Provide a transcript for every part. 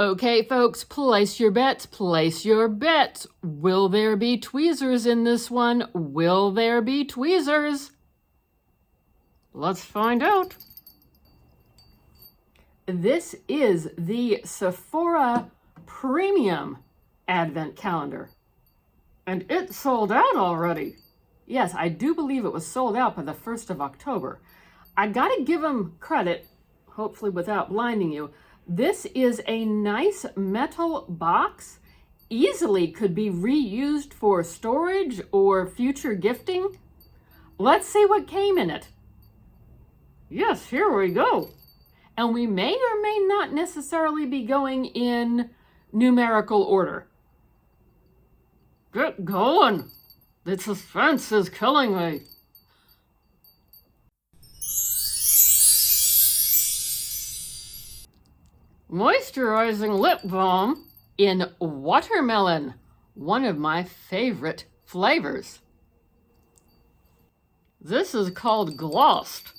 Okay, folks, place your bets, place your bets. Will there be tweezers in this one? Will there be tweezers? Let's find out. This is the Sephora Premium Advent Calendar. And it sold out already. Yes, I do believe it was sold out by the 1st of October. I gotta give them credit, hopefully without blinding you. This is a nice metal box, easily could be reused for storage or future gifting. Let's see what came in it. Yes, here we go. And we may or may not necessarily be going in numerical order. Get going. The suspense is killing me. Moisturizing lip balm in watermelon, one of my favorite flavors. This is called Glossed.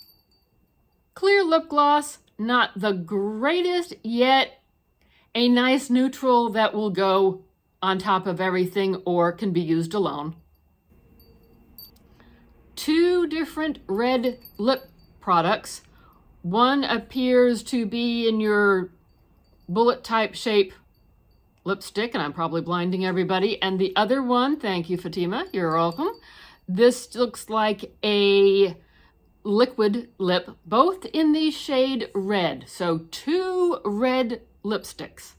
Clear lip gloss, not the greatest, yet a nice neutral that will go on top of everything or can be used alone. 2 different red lip products. One appears to be in your bullet type shape lipstick, and I'm probably blinding everybody. And the other one, thank you, Fatima, you're welcome. This looks like a liquid lip, both in the shade red. So 2 red lipsticks.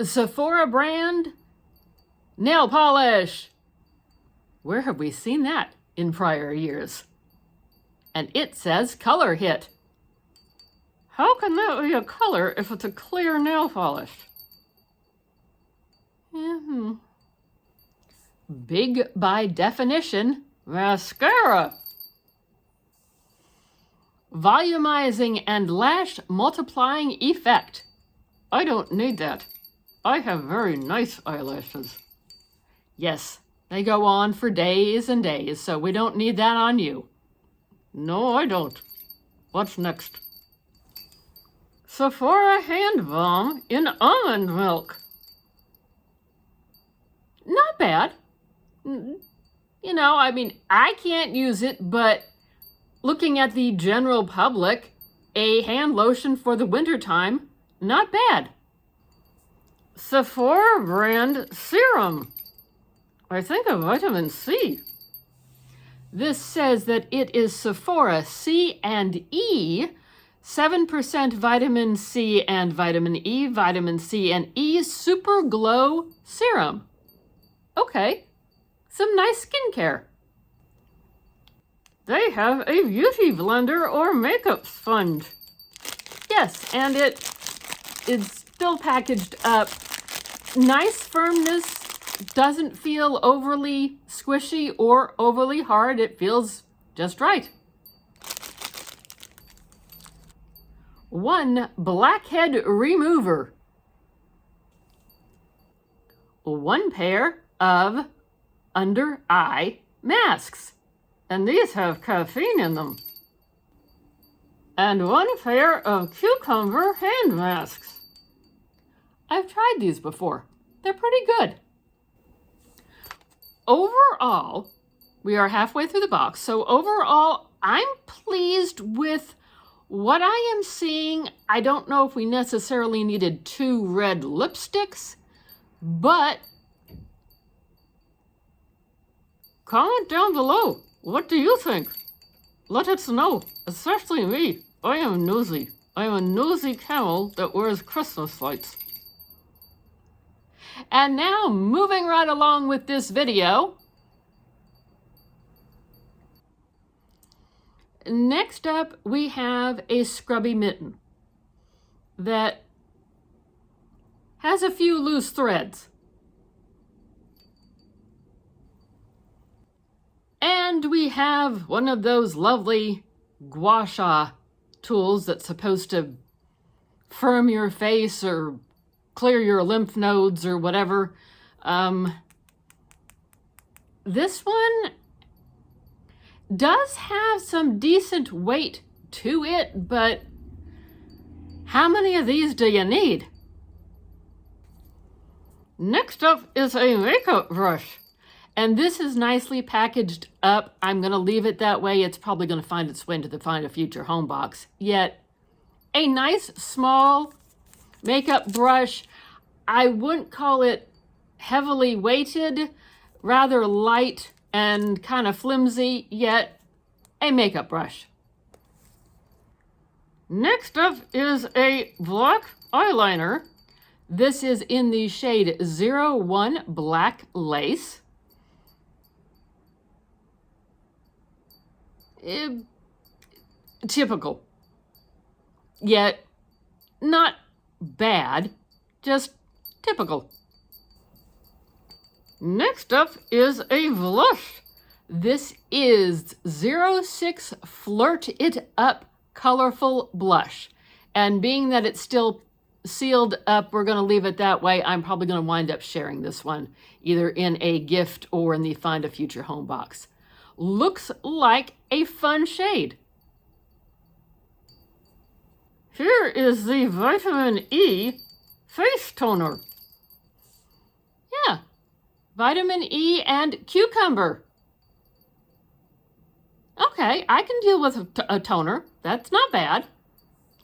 Sephora brand nail polish. Where have we seen that in prior years? And it says color hit. How can that be a color if it's a clear nail polish? Big by definition mascara. Volumizing and lash multiplying effect. I don't need that. I have very nice eyelashes. Yes, they go on for days and days, so we don't need that on you. No, I don't. What's next? Sephora hand balm in almond milk. Not bad. You know, I mean, I can't use it, but looking at the general public, a hand lotion for the wintertime, not bad. Sephora brand serum. I think of vitamin C. This says that it is Sephora C and E, 7% vitamin C and vitamin C and E Super Glow Serum. Okay, some nice skincare. They have a beauty blender or makeup sponge. Yes, and it's still packaged up. Nice firmness, doesn't feel overly squishy or overly hard. It feels just right. 1 blackhead remover. 1 pair of under eye masks. And these have caffeine in them. And 1 pair of cucumber hand masks. I've tried these before. They're pretty good. Overall, we are halfway through the box. So overall, I'm pleased with what I am seeing. I don't know if we necessarily needed 2 red lipsticks, but comment down below. What do you think? Let us know, especially me. I am nosy. I am a nosy camel that wears Christmas lights. And now, moving right along with this video. Next up, we have a scrubby mitten that has a few loose threads. And we have one of those lovely gua sha tools that's supposed to firm your face or clear your lymph nodes or whatever. This one does have some decent weight to it, but How many of these do you need? Next up is a makeup brush. And this is nicely packaged up. I'm going to leave it that way. It's probably going to find its way into the Find a Future home box. Yet, a nice small makeup brush. I wouldn't call it heavily weighted, rather light and kind of flimsy, yet a makeup brush. Next up is a black eyeliner. This is in the shade 01 Black Lace. Typical, yet not bad, just typical. Next up is a blush. This is 06 Flirt It Up Colorful Blush. And being that it's still sealed up, we're going to leave it that way. I'm probably going to wind up sharing this one, either in a gift or in the Find a Future home box. Looks like a fun shade. Here is the Vitamin E Face Toner. Yeah, Vitamin E and cucumber. Okay, I can deal with a toner. That's not bad.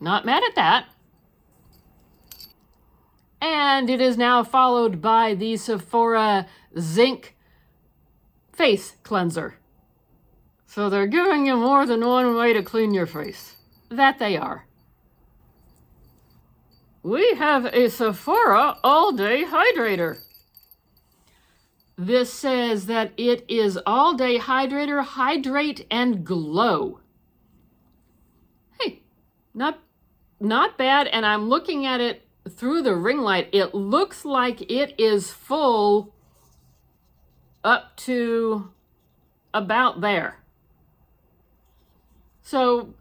Not mad at that. And it is now followed by the Sephora Zinc Face Cleanser. So they're giving you more than one way to clean your face. That they are. We have a Sephora All Day Hydrator. This says that it is All Day Hydrator, Hydrate and Glow. Hey, not bad. And I'm looking at it through the ring light. It looks like it is full up to about there. So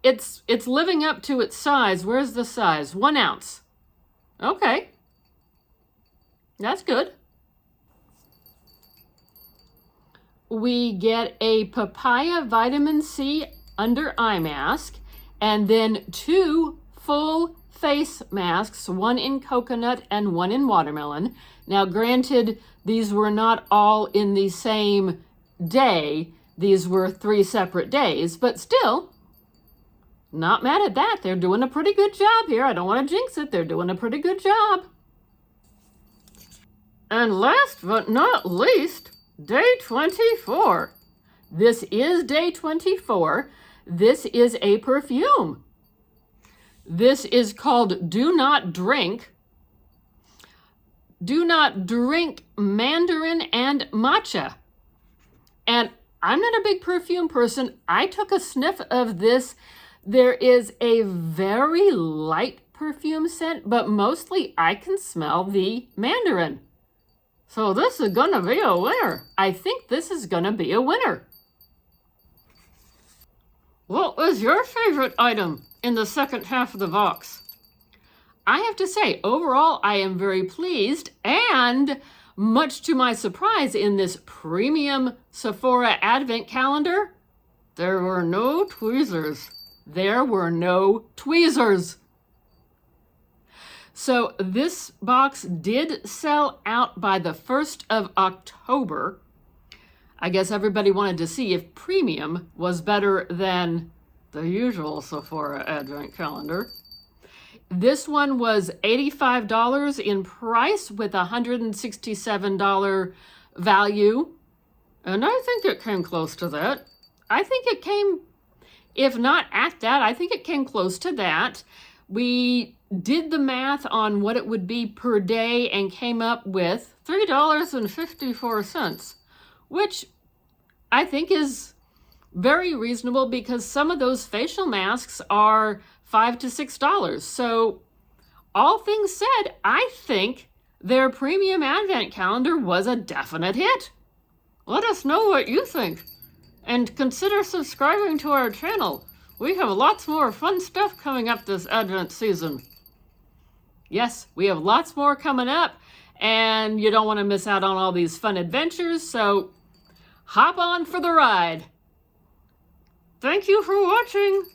it's living up to its size. Where's the size? 1 ounce. Okay. That's good. We get a papaya vitamin C under eye mask, and then 2 full face masks, 1 in coconut and 1 in watermelon. Now, granted, these were not all in the same day. These were 3 separate days, but still, not mad at that. They're doing a pretty good job here. I don't want to jinx it. They're doing a pretty good job. And last but not least, day 24. This is day 24. This is a perfume. This is called Do Not Drink. Do Not Drink Mandarin and Matcha. And I'm not a big perfume person. I took a sniff of this. There is a very light perfume scent, but mostly I can smell the mandarin. So this is going to be a winner. I think this is going to be a winner. What was your favorite item in the second half of the box? I have to say, overall, I am very pleased, and much to my surprise, in this premium Sephora Advent calendar, there were no tweezers. There were no tweezers. So this box did sell out by the 1st of October. I guess everybody wanted to see if premium was better than the usual Sephora Advent calendar. This one was $85 in price with a $167 value. And I think it came close to that. I think it came, if not at that, I think it came close to that. We did the math on what it would be per day and came up with $3.54, which I think is very reasonable because some of those facial masks are $5 to $6. So all things said, I think their premium advent calendar was a definite hit. Let us know what you think and consider subscribing to our channel. We have lots more fun stuff coming up this advent season. Yes, we have lots more coming up, and you don't want to miss out on all these fun adventures, so hop on for the ride. Thank you for watching.